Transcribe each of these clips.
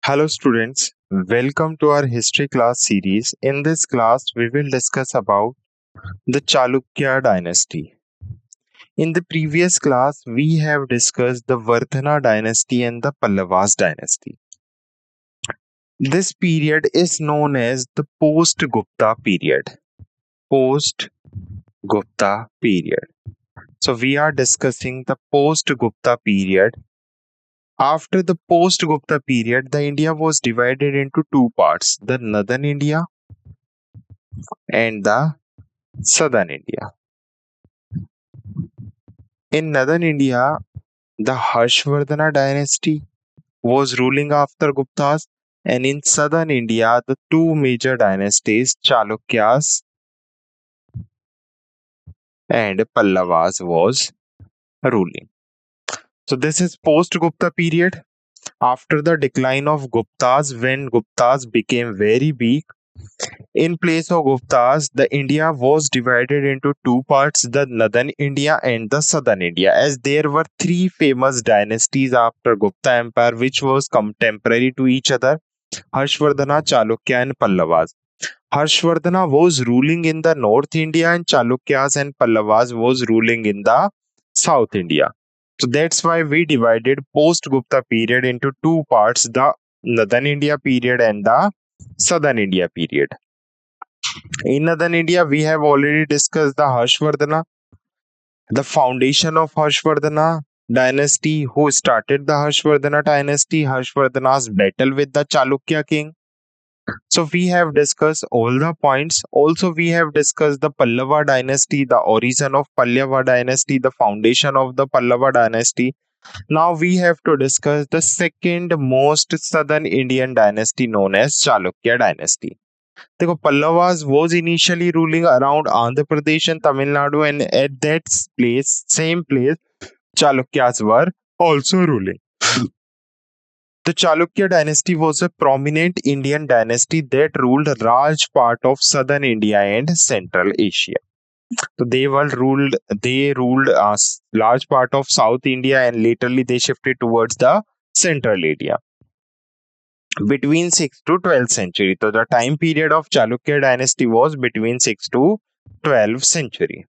Hello students, welcome to our history class series. In this class, we will discuss about the Chalukya Dynasty. In the previous class, we have discussed the Vardhana Dynasty and the Pallavas Dynasty. This period is known as the post-Gupta period. Post-Gupta period. So we are discussing the post-Gupta period. After the post-Gupta period, the India was divided into two parts, the northern India and the southern India. In northern India, the Harshvardhana dynasty was ruling after Guptas, and in southern India, the two major dynasties, Chalukyas and Pallavas, was ruling. So this is post-Gupta period. After the decline of Guptas, when Guptas became very weak, in place of Guptas, the India was divided into two parts, the northern India and the southern India, as there were three famous dynasties after Gupta Empire which was contemporary to each other, Harshvardhana, Chalukya and Pallavas. Harshvardhana was ruling in the North India and Chalukyas and Pallavas was ruling in the South India. So that's why we divided post-Gupta period into two parts, the northern India period and the southern India period. In northern India, we have already discussed the Harshvardhana, the foundation of Harshvardhana dynasty, who started the Harshvardhana dynasty, Harshvardhana's battle with the Chalukya king. So we have discussed all the points. Also, we have discussed the Pallava dynasty, the origin of Pallava dynasty, the foundation of the Pallava dynasty. Now we have to discuss the second most southern Indian dynasty known as Chalukya dynasty. देखो Pallavas was initially ruling around Andhra Pradesh and Tamil Nadu, and at that same place, Chalukyas were also ruling. The Chalukya dynasty was a prominent Indian dynasty that ruled a large part of southern India and Central Asia. So they ruled a large part of South India, and laterly they shifted towards the Central India. Between 6th to 12th century. So the time period of Chalukya dynasty was between 6th to 12th century.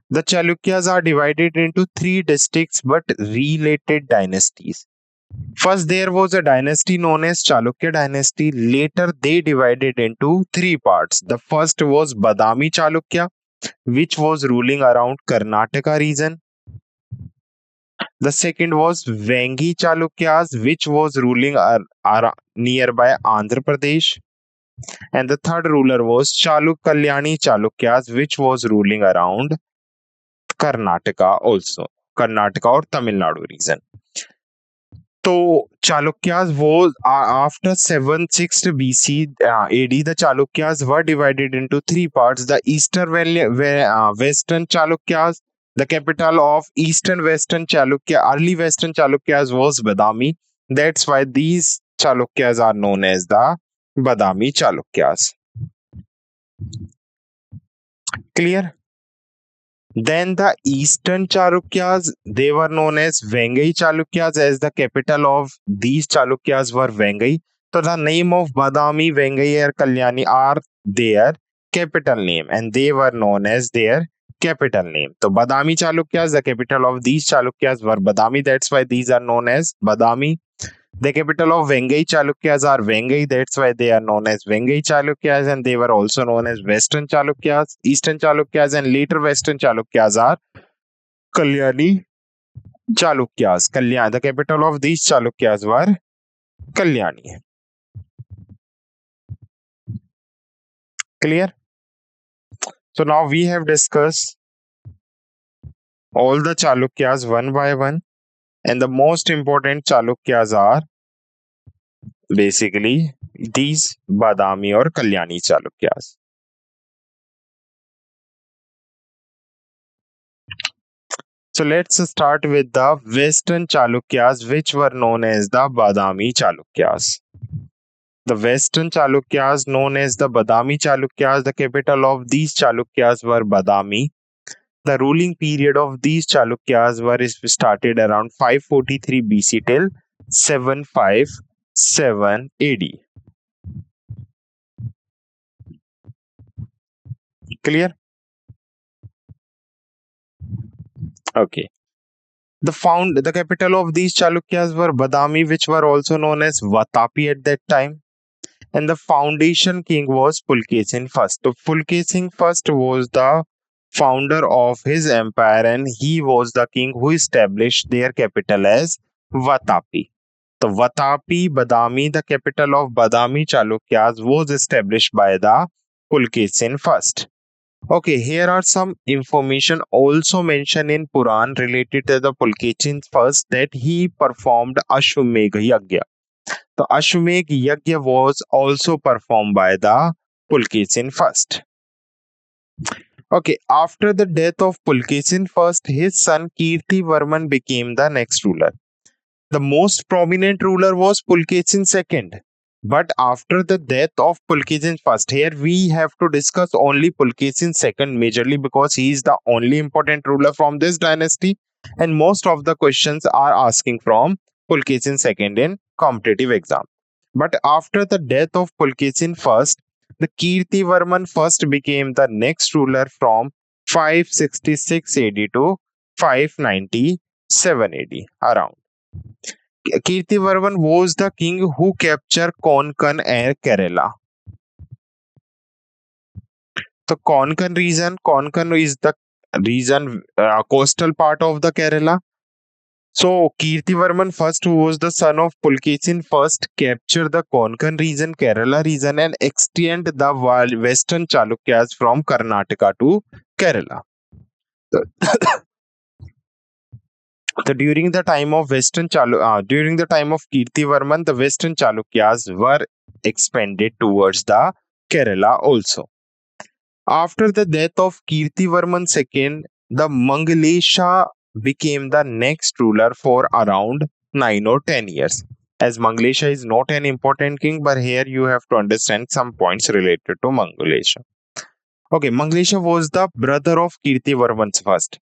The Chalukyas are divided into three districts but related dynasties. First, there was a dynasty known as Chalukya dynasty. Later, they divided into three parts. The first was Badami Chalukya, which was ruling around Karnataka region. The second was Vengi Chalukyas, which was ruling nearby Andhra Pradesh. And the third ruler was Kalyani Chalukyas, which was ruling around Karnataka also. Karnataka or Tamil Nadu region. So Chalukyas was after 6th BC AD, the Chalukyas were divided into three parts. The Western Chalukyas, the capital of Western Chalukya, early Western Chalukyas was Badami. That's why these Chalukyas are known as the Badami Chalukyas. Clear? Then the Eastern Chalukyas, they were known as Vengai Chalukyas, as the capital of these Chalukyas were Vengai. So the name of Badami, Vengai or Kalyani are their capital name, and they were known as their capital name. So Badami Chalukyas, the capital of these Chalukyas were Badami. That's why these are known as Badami. The capital of Vengai Chalukyas are Vengai. That's why they are known as Vengai Chalukyas, and they were also known as Western Chalukyas, Eastern Chalukyas, and later Western Chalukyas are Kalyani Chalukyas. The capital of these Chalukyas were Kalyani. Clear? So now we have discussed all the Chalukyas one by one, and the most important Chalukyas are basically these Badami or Kalyani Chalukyas. So let's start with the Western Chalukyas, which were known as the Badami Chalukyas. The Western Chalukyas, known as the Badami Chalukyas, the capital of these Chalukyas were Badami. The ruling period of these Chalukyas were started around 543 BC till 755 7 AD. Clear? Okay. The capital of these Chalukyas were Badami, which were also known as Vatapi at that time. And the foundation king was Pulkesin first. So Pulkesin first was the founder of his empire, and he was the king who established their capital as Vatapi. The Vatapi Badami, the capital of Badami Chalukyas, was established by the Pulkesin first. Okay, here are some information also mentioned in Puran related to the Pulkesin first, that he performed Ashwamedh Yagya. The Ashwamedh Yagya was also performed by the Pulkesin first. Okay, after the death of Pulkesin first, his son Kirti Varman became the next ruler. The most prominent ruler was Pulkesin second. But after the death of Pulkesin first, here we have to discuss only Pulkesin second majorly, because he is the only important ruler from this dynasty, and most of the questions are asking from Pulkesin second in competitive exam. But after the death of Pulkesin first, the Kirti Varman first became the next ruler from 566 AD to 597 AD around. Kirtivarman was the king who captured Konkan and Kerala. So Konkan is the region, coastal part of the Kerala. So Kirtivarman first, who was the son of Pulkesin first, captured the Konkan region, Kerala region, and extend the western Chalukyas from Karnataka to Kerala. So during the time of during the time of Kirtivarman, the western Chalukyas were expanded towards the Kerala also. After the death of Kirtivarman II, the Mangalesha became the next ruler for around 9 or 10 years. As Mangalesha is not an important king, but here you have to understand some points related to Mangalesha. Okay, Mangalesha was the brother of Kirtivarman first,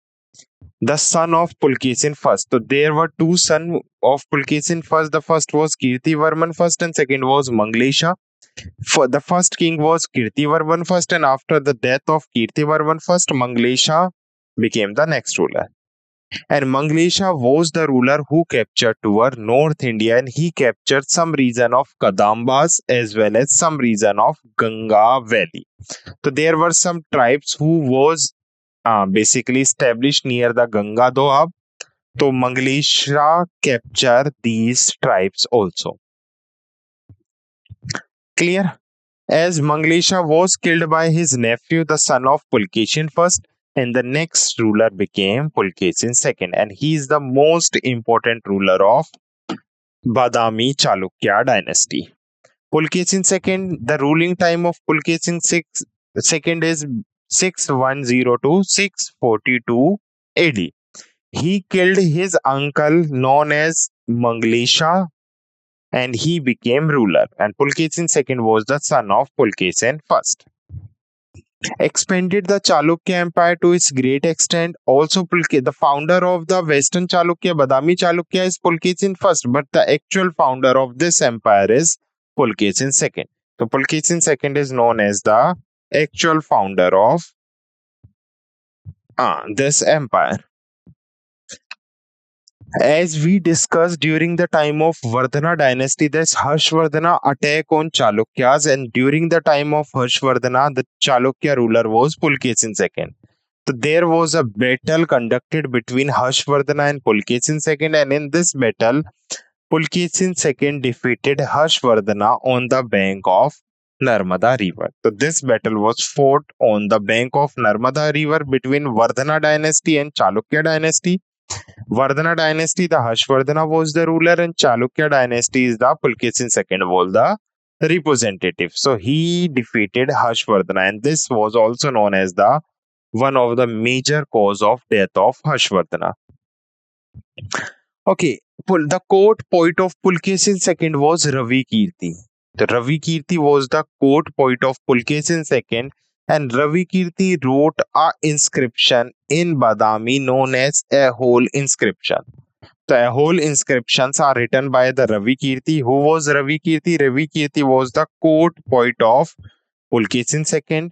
the son of Pulkesin first. So there were two sons of Pulkesin first. The first was Kirtivarman first, and second was Mangalesha. For the first king was Kirtivarman first, and after the death of Kirtivarman first, Mangalesha became the next ruler. And Mangalesha was the ruler who captured toward North India, and he captured some region of Kadambas as well as some region of Ganga Valley. So there were some tribes who was basically established near the Ganga Doab. So Mangalesha captured these tribes also. Clear? As Mangalesha was killed by his nephew, the son of Pulkesin first, and the next ruler became Pulkesin second, and he is the most important ruler of Badami Chalukya Dynasty. Pulkesin second, the ruling time of Pulkesin second is 610 to 642 AD. He killed his uncle known as Mangalesha, and he became ruler. And Pulkesin II was the son of Pulkesin first. Expanded the Chalukya Empire to its great extent. Also, the founder of the Western Chalukya, Badami Chalukya, is Pulkesin first, but the actual founder of this empire is Pulkesin II. So, Pulkesin II is known as the actual founder of this empire. As we discussed during the time of Vardhana dynasty, this Harshvardhana attack on Chalukyas, and during the time of Harshvardhana, the Chalukya ruler was Pulkesin II. So there was a battle conducted between Harshvardhana and Pulkesin II, and in this battle, Pulkesin II defeated Harshvardhana on the bank of Narmada river. So this battle was fought on the bank of Narmada river between Vardhana dynasty and Chalukya dynasty. Vardhana dynasty, the Harshvardhana was the ruler, and Chalukya dynasty is the Pulkesin II was the representative. So he defeated Harshvardhana, and this was also known as the one of the major cause of death of Harshvardhana. Okay, the court poet of Pulkesin II was Ravi Kirti. The Ravi Kirti was the court poet of Pulkesin II, and Ravi Kirti wrote a inscription in Badami known as a whole inscription. The whole inscriptions are written by the Ravi Kirti. Who was Ravi Kirti? Ravi Kirti was the court poet of Pulkesin II.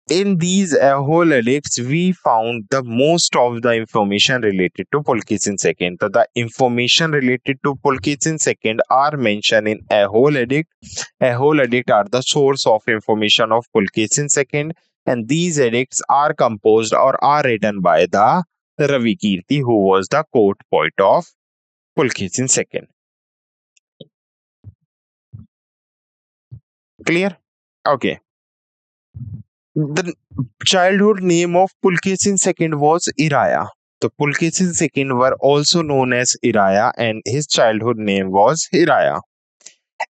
In these whole edicts, we found the most of the information related to Pulkesin II. So the information related to Pulkesin II are mentioned in a whole edict. A whole edict are the source of information of Pulkesin II, and these edicts are composed or are written by the Ravi Kirti, who was the court poet of Pulkesin II. Clear? Okay. The childhood name of Pulkesin II was Iraya. The Pulkesin II were also known as Iraya, and his childhood name was Iraya.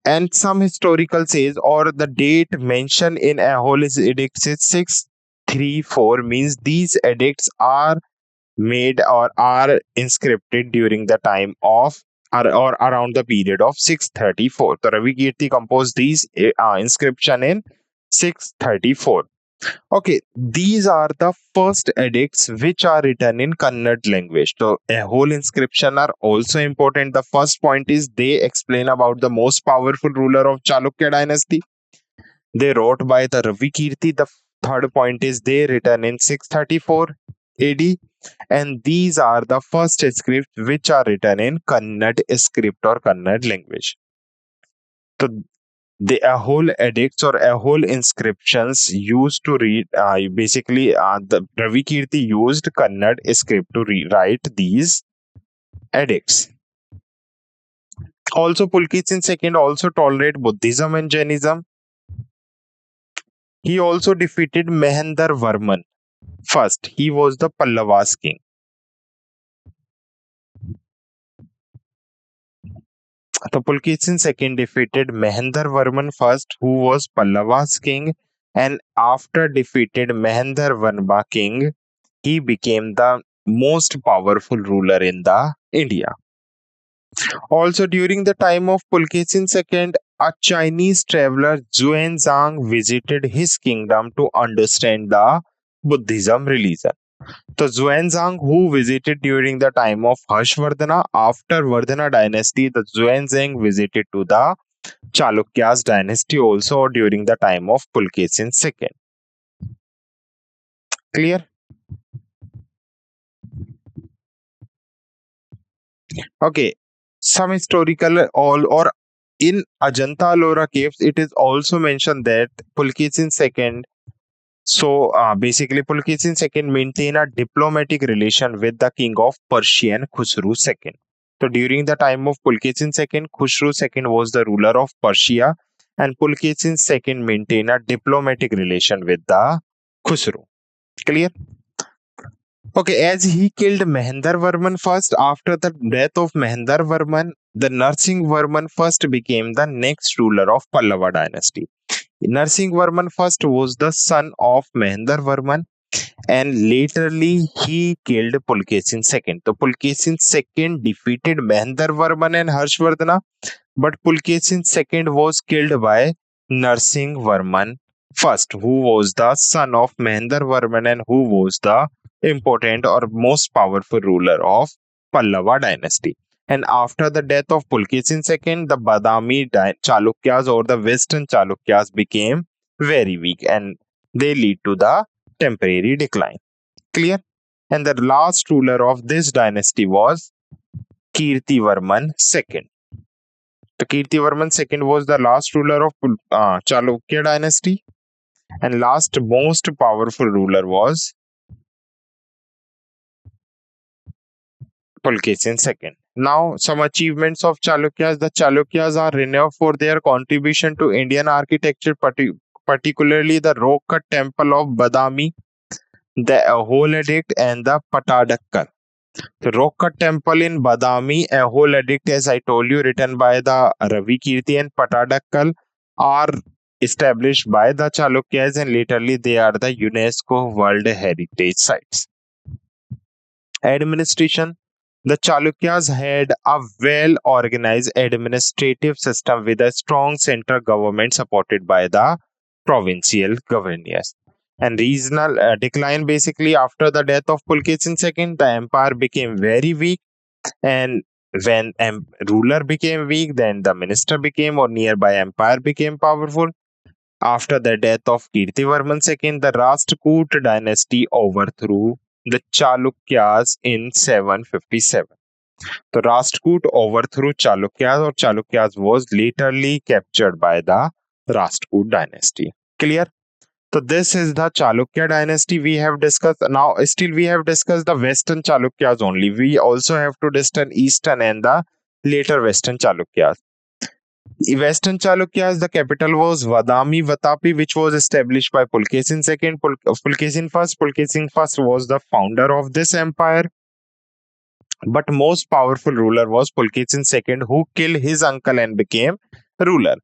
And some historical says, or the date mentioned in Aholis edicts is 634, means these edicts are made or are inscripted during the time of or around the period of 634. So Ravi Kirti composed these inscription in 634. Okay, these are the first edicts which are written in Kannada language. So a whole inscription are also important. The first point is they explain about the most powerful ruler of Chalukya Dynasty. They wrote by the Ravi Kirti. The third point is they written in 634 AD. And these are the first scripts which are written in Kannada script or Kannada language. So the whole edicts or a whole inscriptions used to read the Ravi Kirti used Kannada script to rewrite these edicts. Also, Pulkesin II also tolerate Buddhism and Jainism. He also defeated Mahendra Varman first. He was the Pallavas king. So Pulkesin II defeated Mahendra Varman first, who was Pallavas king, and after defeated Mahendra Varma king, he became the most powerful ruler in the India. Also, during the time of Pulkesin II, a Chinese traveler Xuanzang visited his kingdom to understand the Buddhism religion. So Xuanzang, who visited during the time of Harshvardhana, after Vardhana dynasty, the Xuanzang visited to the Chalukyas dynasty also during the time of Pulkesin II. Clear? Okay. Some historical or in Ajanta Ellora caves, it is also mentioned that Pulkesin II. So basically, Pulkesin II maintained a diplomatic relation with the king of Persian Khusru II. So during the time of Pulkesin II, Khusru II was the ruler of Persia, and Pulkesin II maintained a diplomatic relation with the Khusru. Clear? Okay, as he killed Mahendra Varman first, after the death of Mahendra Varman, the Narsingh Varman first became the next ruler of Pallava dynasty. Narsingh Varman first was the son of Mahendra Varman, and laterly he killed Pulkesin II. So Pulkesin II defeated Mahendra Varman and Harshvardhana, but Pulkesin II was killed by Narsingh Varman first, who was the son of Mahendra Varman and who was the important or most powerful ruler of Pallava dynasty. And after the death of Pulkesin II, the Badami Chalukyas or the Western Chalukyas became very weak, and they lead to the temporary decline. Clear? And the last ruler of this dynasty was Kirtivarman II. The Kirtivarman II was the last ruler of Chalukya dynasty, and last most powerful ruler was Pulkesin II. Now, some achievements of Chalukyas. The Chalukyas are renowned for their contribution to Indian architecture, particularly the rock-cut temple of Badami, the whole edict, and the Patadakkal. The rock-cut temple in Badami, a whole edict, as I told you, written by the Ravi Kirti, and Patadakkal are established by the Chalukyas, and laterly they are the UNESCO World Heritage Sites. Administration. The Chalukyas had a well-organized administrative system with a strong central government supported by the provincial governors. And regional decline, basically after the death of Pulkesin II, the empire became very weak, And when ruler became weak, then the minister became or nearby empire became powerful. After the death of Kirtivarman II, the Rashtrakuta dynasty overthrew the Chalukyas in 757. The Rashtrakuta overthrew Chalukyas, or Chalukyas was laterly captured by the Rashtrakuta dynasty. Clear? So this is the Chalukya dynasty we have discussed. Now, still we have discussed the Western Chalukyas only. We also have to discuss Eastern and the later Western Chalukyas. Western Chalukyas, the capital was Vadami Vatapi, which was established by Pulkesin II. Pulkesin I was the founder of this empire. But most powerful ruler was Pulkesin II, who killed his uncle and became ruler.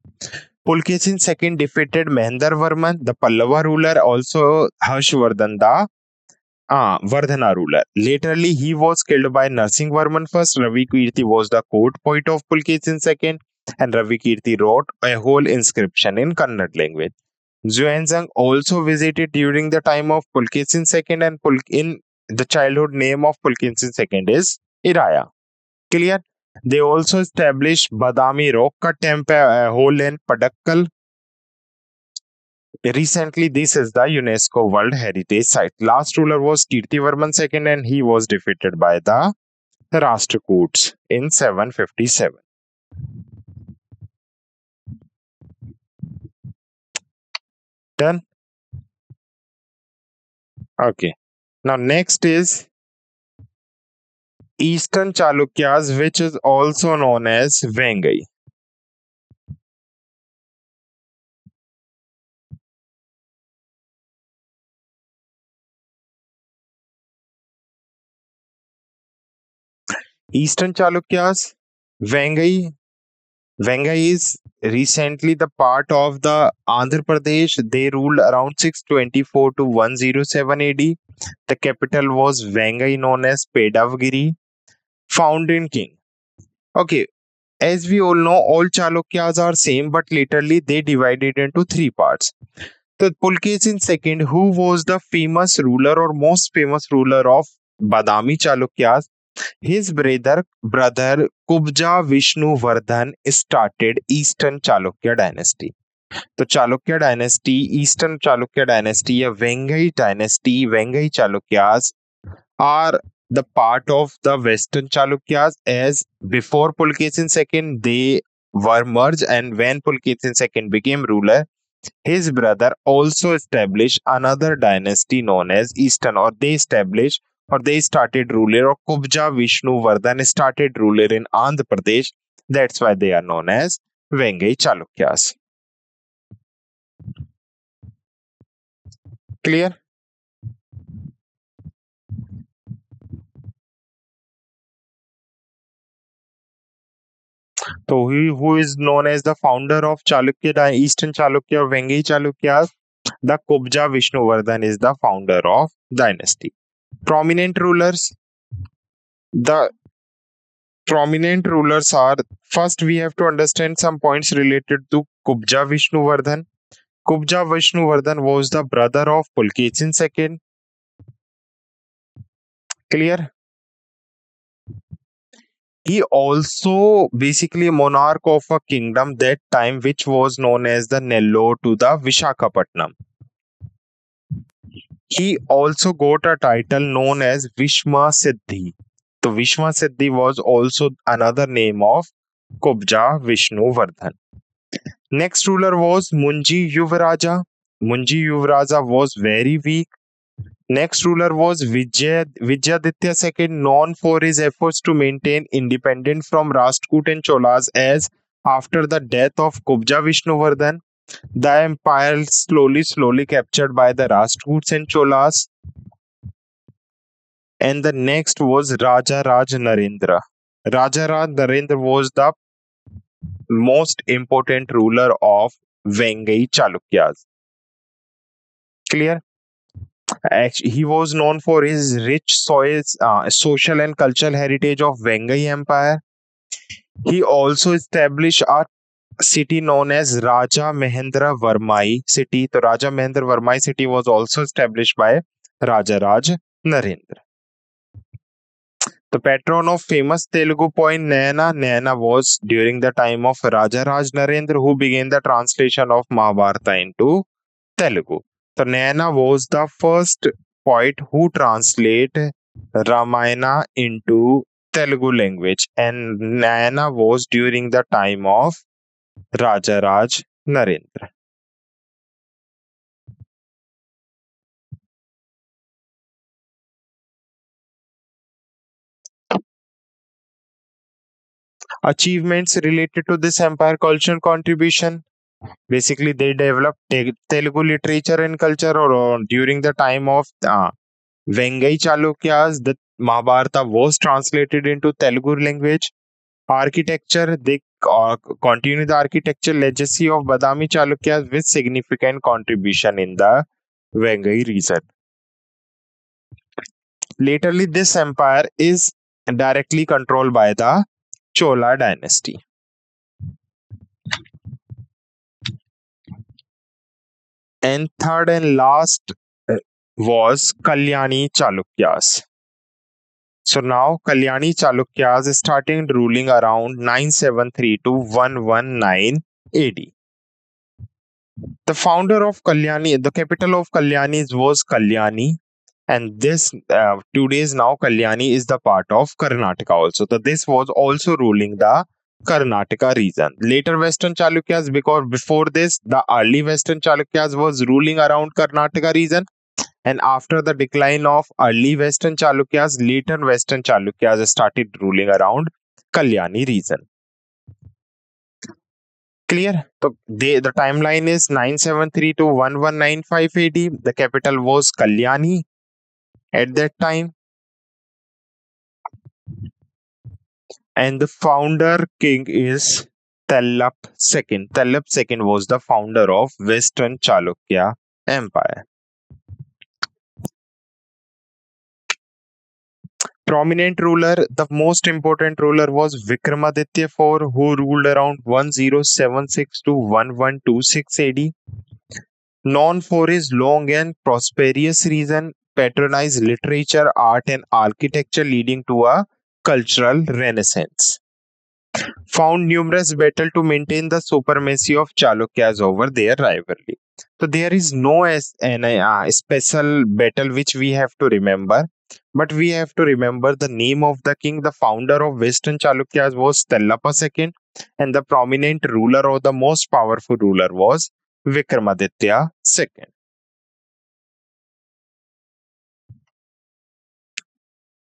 Pulkesin II defeated Mahendravarman, the Pallava ruler, also Harshvardhan, the Vardhana ruler. Laterly, he was killed by Narsingvarman first. Ravi Kirti was the court poet of Pulkesin II, and Ravi Kirti wrote a whole inscription in Kannada language. Xuanzang also visited during the time of Pulkesin II, and in the childhood name of Pulkesin II is Iraya. Clear? They also established Badami Rocca Temple, a hole in Padakkal. Recently, this is the UNESCO World Heritage Site. Last ruler was Kirtivarman II, and he was defeated by the Rashtrakuts in 757. Done? Okay. Now, next is Eastern Chalukyas, which is also known as Vengai. Eastern Chalukyas, Vengai is recently the part of the Andhra Pradesh. They ruled around 624 to 107 AD. The capital was Vengai, known as Pedavgiri. Founding king. Okay, as we all know, all Chalukyas are same, but laterly they divided into three parts. The Pulkesin II, who was the famous ruler or most famous ruler of Badami Chalukyas, his brother Kubja Vishnuvardhan started Eastern Chalukya Dynasty. The Chalukya Dynasty, Eastern Chalukya Dynasty, a Vengai dynasty, Vengai Chalukyas are the part of the Western Chalukyas, as before Pulkesin II they were merged, and when Pulkesin II became ruler, his brother also established another dynasty known as Eastern, or they started ruler, or Kubja Vishnuvardhan started ruler in Andhra Pradesh. That's why they are known as Vengai Chalukyas. Clear? So who is known as the founder of Eastern Chalukya or Vengai Chalukyas? The Kubja Vishnuvardhan is the founder of dynasty. Prominent rulers. The prominent rulers are, first we have to understand some points related to Kubja Vishnuvardhan. Kubja Vishnuvardhan was the brother of Pulkesin II. Clear? He also basically monarch of a kingdom that time which was known as the Nellore to the Vishakhapatnam. He also got a title known as Vishma Siddhi. So Vishma Siddhi was also another name of Kubja Vishnuvardhan. Next ruler was Munji Yuvaraja. Munji Yuvaraja was very weak. Next ruler was Vijayaditya II, known for his efforts to maintain independence from Rashtrakuta and Cholas, as after the death of Kubja Vishnuvardhan, the empire slowly captured by the Rashtrakuts and Cholas. And the next was Raja Raj Narendra. Raja Raj Narendra was the most important ruler of Vengai Chalukyas. Clear? Actually, he was known for his rich social and cultural heritage of Vengai Empire. He also established a city known as Raja Mahendra Varmai city. The Raja Mahendra Varmai city was also established by Raja Raj Narendra. The patron of famous Telugu poet Nayana was during the time of Raja Raj Narendra, who began the translation of Mahabharata into Telugu. So Nayana was the first poet who translate Ramayana into Telugu language, and Nayana was during the time of Raja Raj Narendra. Achievements related to this empire cultural contribution. Basically, they developed Telugu literature and culture during the time of Vengai Chalukyas. The Mahabharata was translated into Telugu language. Architecture, they continue the architecture legacy of Badami Chalukyas with significant contribution in the Vengai region. Laterly, this empire is directly controlled by the Chola dynasty. And third and last was Kalyani Chalukyas. So now Kalyani Chalukyas started ruling around 973 to 119 AD. The founder of Kalyani, the capital of Kalyani was Kalyani, and this today's now Kalyani is the part of Karnataka also. So this was also ruling the Karnataka region. Later Western Chalukyas, because before this the early Western Chalukyas was ruling around Karnataka region, and after the decline of early Western Chalukyas, later Western Chalukyas started ruling around Kalyani region. Clear? So the timeline is 973 to 1195 AD. The capital was Kalyani at that time. And the founder king is Tallap II. Tallap II was the founder of Western Chalukya Empire. Prominent ruler, the most important ruler was Vikramaditya IV, who ruled around 1076 to 1126 AD. Known for his long and prosperous reign, patronized literature, art, and architecture, leading to a cultural renaissance. Found numerous battles to maintain the supremacy of Chalukyas over their rivalry. So there is no special battle which we have to remember, but we have to remember the name of the king. The founder of Western Chalukyas was Tallapa II, and the prominent ruler or the most powerful ruler was Vikramaditya II.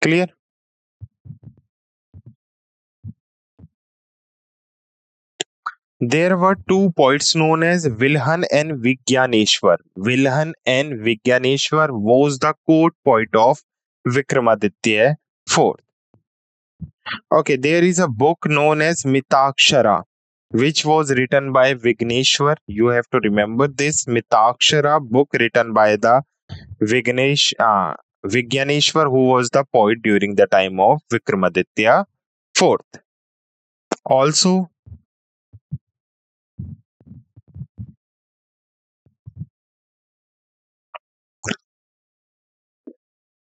Clear? There were two poets known as Vilhan and Vigyaneshwar. Vilhan and Vigyaneshwar was the court poet of Vikramaditya IV. Okay, there is a book known as Mitakshara, which was written by Vigneshwar. You have to remember this Mitakshara book written by the Vigyaneshwar, who was the poet during the time of Vikramaditya IV. Also,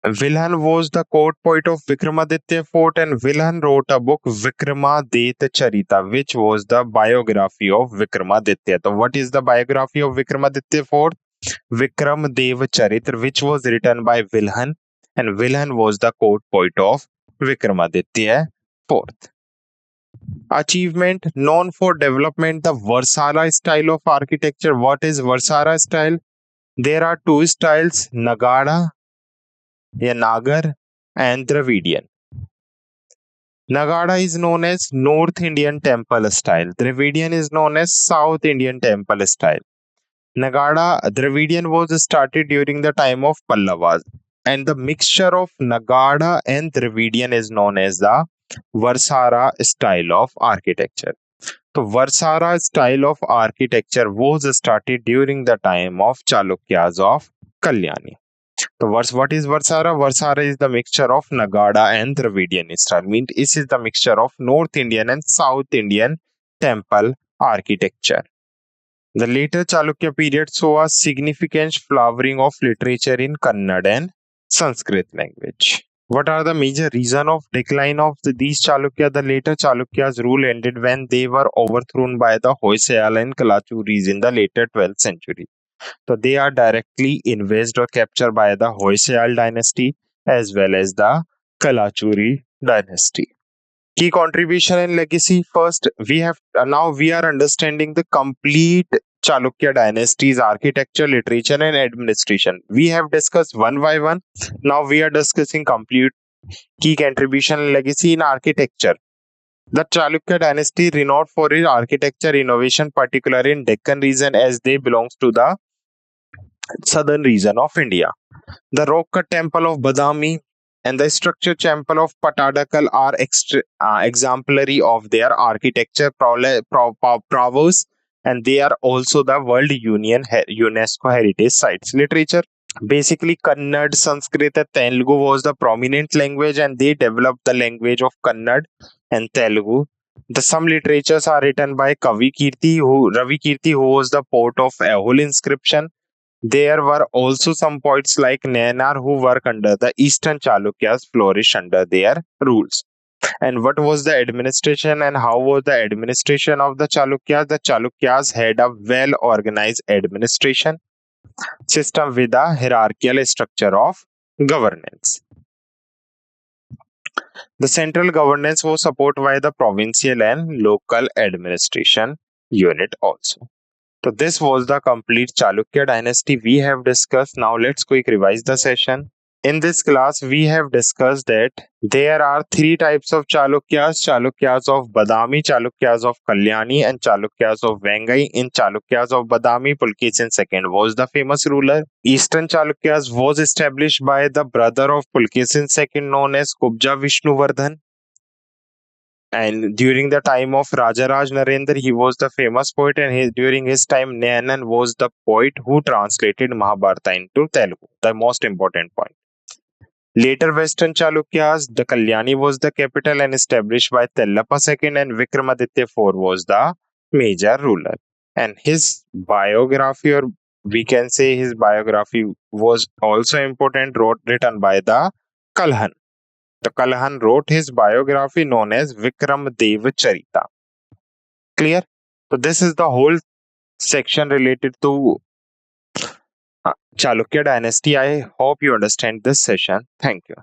Vilhan was the court poet of Vikramaditya IV, and Vilhan wrote a book, Vikramaditya Charita, which was the biography of Vikramaditya. So, what is the biography of Vikramaditya IV? Vikram Dev Charitra, which was written by Vilhan, and Vilhan was the court poet of Vikramaditya IV. Achievement: known for development the Varsara style of architecture. What is Varsara style? There are two styles, Nagada, Nagar, and Dravidian. Nagada is known as North Indian temple style. Dravidian is known as South Indian temple style. Nagada Dravidian was started during the time of Pallavas, and the mixture of Nagada and Dravidian is known as the Varsara style of architecture. So Varsara style of architecture was started during the time of Chalukyas of Kalyani. So what is Varsara? Varsara is the mixture of Nagada and Dravidian style. Means this is the mixture of North Indian and South Indian temple architecture. The later Chalukya period saw a significant flowering of literature in Kannada and Sanskrit language. What are the major reason of decline of these Chalukya? The later Chalukya's rule ended when they were overthrown by the Hoysala and Kalachuris in the later 12th century. So they are directly invaded or captured by the Hoysala dynasty as well as the Kalachuri dynasty. Key contribution and legacy. First, we have now we are understanding the complete Chalukya dynasty's architecture, literature, and administration. We have discussed one by one. Now we are discussing complete key contribution and legacy in architecture. The Chalukya dynasty renowned for its architecture innovation, particularly in Deccan region, as they belongs to the southern region of India. The rock-cut temple of Badami and the structured temple of Patadakal are exemplary of their architecture prowess, and they are also the World Union UNESCO Heritage Sites. Literature. Basically, Kannada, Sanskrit, and Telugu was the prominent language, and they developed the language of Kannada and Telugu. Some literatures are written by Ravi Kirti, who was the poet of Ahul inscription. There were also some poets like Nayanar who work under the Eastern Chalukyas flourish under their rules. And what was the administration and how was the administration of the Chalukyas? The Chalukyas had a well organized administration system with a hierarchical structure of governance. The central governance was supported by the provincial and local administration unit also. So this was the complete Chalukya dynasty we have discussed. Now let's quick revise the session. In this class, we have discussed that there are three types of Chalukyas: Chalukyas of Badami, Chalukyas of Kalyani, and Chalukyas of Vengai. In Chalukyas of Badami, Pulkesin II was the famous ruler. Eastern Chalukyas was established by the brother of Pulkesin II known as Kubja Vishnuvardhan. And during the time of Rajaraj Narendra, he was the famous poet, and during his time, Nayanan was the poet who translated Mahabharata into Telugu. The most important point. Later Western Chalukyas, the Kalyani was the capital and established by Tellappa II, and Vikramaditya IV was the major ruler. And his biography, or we can say his biography, was also important, written by the Kalhan. The Kalhan wrote his biography known as Vikram Dev Charita. Clear? So this is the whole section related to Chalukya dynasty. I hope you understand this session. Thank you.